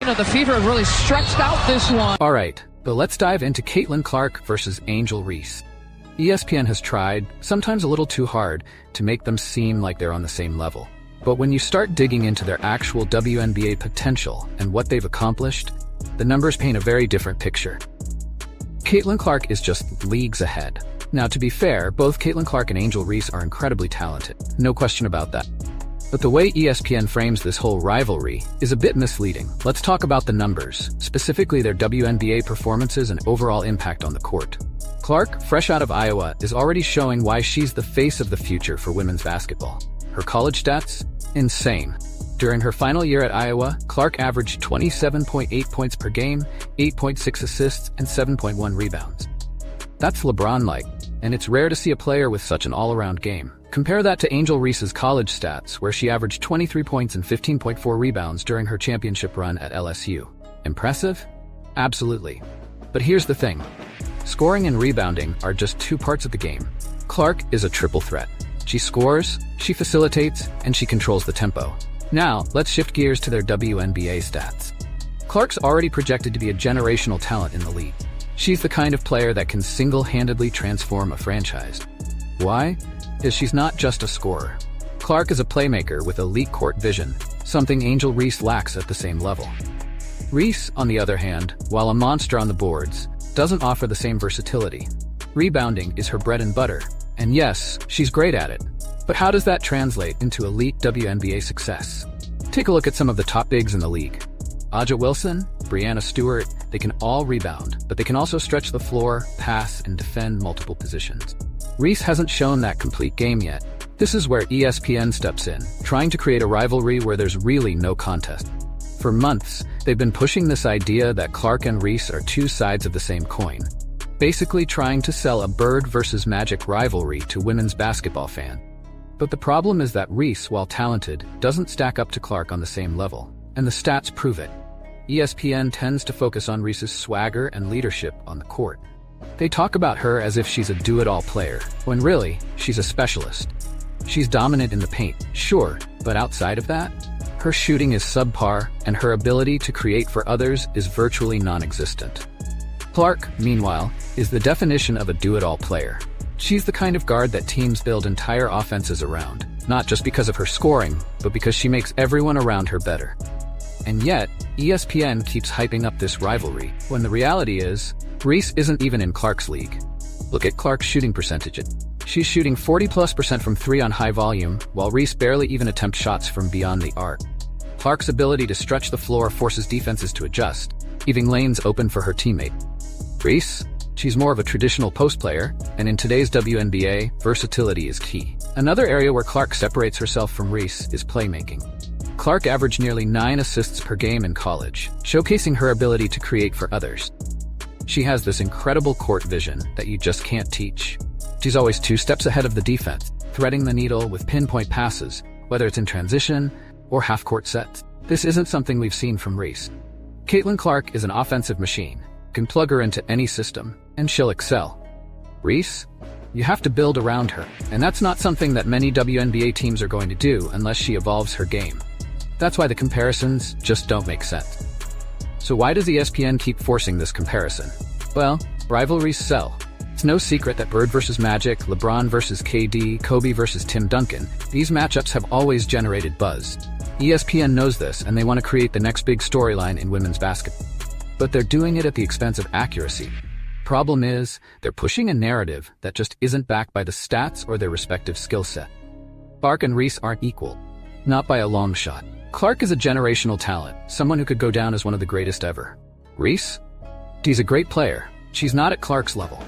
of the fever have really stretched out this one. All right, but let's dive into Caitlin Clark versus Angel Reese. ESPN has tried, sometimes a little too hard, to make them seem like they're on the same level. But when you start digging into their actual WNBA potential and what they've accomplished, the numbers paint a very different picture. Caitlin Clark is just leagues ahead. Now, to be fair, both Caitlin Clark and Angel Reese are incredibly talented, no question about that. But the way ESPN frames this whole rivalry is a bit misleading. Let's talk about the numbers, specifically their WNBA performances and overall impact on the court. Clark, fresh out of Iowa, is already showing why she's the face of the future for women's basketball. Her college stats? Insane. During her final year at Iowa, Clark averaged 27.8 points per game, 8.6 assists, and 7.1 rebounds. That's LeBron-like, and it's rare to see a player with such an all-around game. Compare that to Angel Reese's college stats, where she averaged 23 points and 15.4 rebounds during her championship run at LSU. Impressive? Absolutely. But here's the thing. Scoring and rebounding are just two parts of the game. Clark is a triple threat. She scores, she facilitates, and she controls the tempo. Now, let's shift gears to their WNBA stats. Clark's already projected to be a generational talent in the league. She's the kind of player that can single-handedly transform a franchise. Why? Because she's not just a scorer. Clark is a playmaker with elite court vision, something Angel Reese lacks at the same level. Reese, on the other hand, while a monster on the boards, doesn't offer the same versatility. Rebounding is her bread and butter, and yes, she's great at it. But how does that translate into elite WNBA success? Take a look at some of the top bigs in the league. Aja Wilson, Brianna Stewart, they can all rebound, but they can also stretch the floor, pass, and defend multiple positions. Reese hasn't shown that complete game yet. This is where ESPN steps in, trying to create a rivalry where there's really no contest. For months, they've been pushing this idea that Clark and Reese are two sides of the same coin, basically trying to sell a Bird versus Magic rivalry to women's basketball fans. But the problem is that Reese, while talented, doesn't stack up to Clark on the same level, and the stats prove it. ESPN tends to focus on Reese's swagger and leadership on the court. They talk about her as if she's a do-it-all player, when really, she's a specialist. She's dominant in the paint, sure, but outside of that, her shooting is subpar, and her ability to create for others is virtually non-existent. Clark, meanwhile, is the definition of a do-it-all player. She's the kind of guard that teams build entire offenses around, not just because of her scoring, but because she makes everyone around her better. And yet, ESPN keeps hyping up this rivalry, when the reality is, Reese isn't even in Clark's league. Look at Clark's shooting percentage. She's shooting 40+% from 3 on high volume, while Reese barely even attempts shots from beyond the arc. Clark's ability to stretch the floor forces defenses to adjust, leaving lanes open for her teammate. Reese? She's more of a traditional post player, and in today's WNBA, versatility is key. Another area where Clark separates herself from Reese is playmaking. Clark averaged nearly 9 assists per game in college, showcasing her ability to create for others. She has this incredible court vision that you just can't teach. She's always 2 steps ahead of the defense, threading the needle with pinpoint passes, whether it's in transition or half-court sets. This isn't something we've seen from Reese. Caitlin Clark is an offensive machine. Can plug her into any system, and she'll excel. Reese? You have to build around her, and that's not something that many WNBA teams are going to do unless she evolves her game. That's why the comparisons just don't make sense. So why does ESPN keep forcing this comparison? Well, rivalries sell. It's no secret that Bird versus Magic, LeBron versus KD, Kobe versus Tim Duncan, these matchups have always generated buzz. ESPN knows this, and they want to create the next big storyline in women's basketball. But they're doing it at the expense of accuracy. Problem is, they're pushing a narrative that just isn't backed by the stats or their respective skill set. Clark and Reese aren't equal. Not by a long shot. Clark is a generational talent, someone who could go down as one of the greatest ever. Reese? She's a great player. She's not at Clark's level.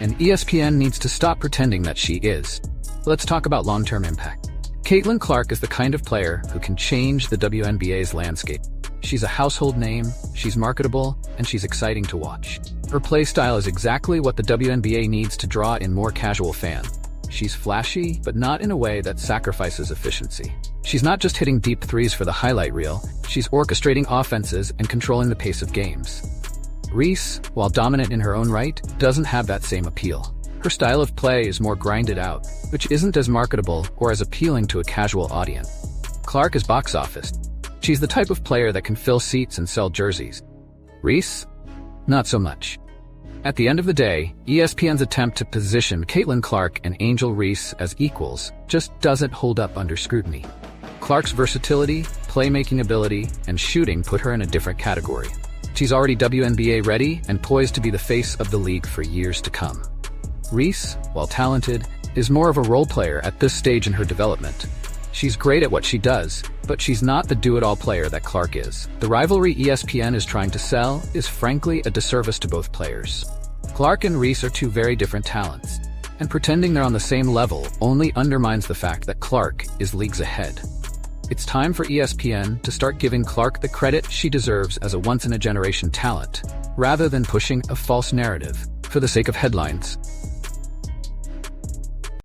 And ESPN needs to stop pretending that she is. Let's talk about long-term impact. Caitlin Clark is the kind of player who can change the WNBA's landscape. She's a household name, she's marketable, and she's exciting to watch. Her play style is exactly what the WNBA needs to draw in more casual fans. She's flashy, but not in a way that sacrifices efficiency. She's not just hitting deep threes for the highlight reel, she's orchestrating offenses and controlling the pace of games. Reese, while dominant in her own right, doesn't have that same appeal. Her style of play is more grinded out, which isn't as marketable or as appealing to a casual audience. Clark is box office. She's the type of player that can fill seats and sell jerseys. Reese? Not so much. At the end of the day, ESPN's attempt to position Caitlin Clark and Angel Reese as equals just doesn't hold up under scrutiny. Clark's versatility, playmaking ability, and shooting put her in a different category. She's already WNBA ready and poised to be the face of the league for years to come. Reese, while talented, is more of a role player at this stage in her development. She's great at what she does, but she's not the do-it-all player that Clark is. The rivalry ESPN is trying to sell is frankly a disservice to both players. Clark and Reese are two very different talents, and pretending they're on the same level only undermines the fact that Clark is leagues ahead. It's time for ESPN to start giving Clark the credit she deserves as a once-in-a-generation talent, rather than pushing a false narrative for the sake of headlines.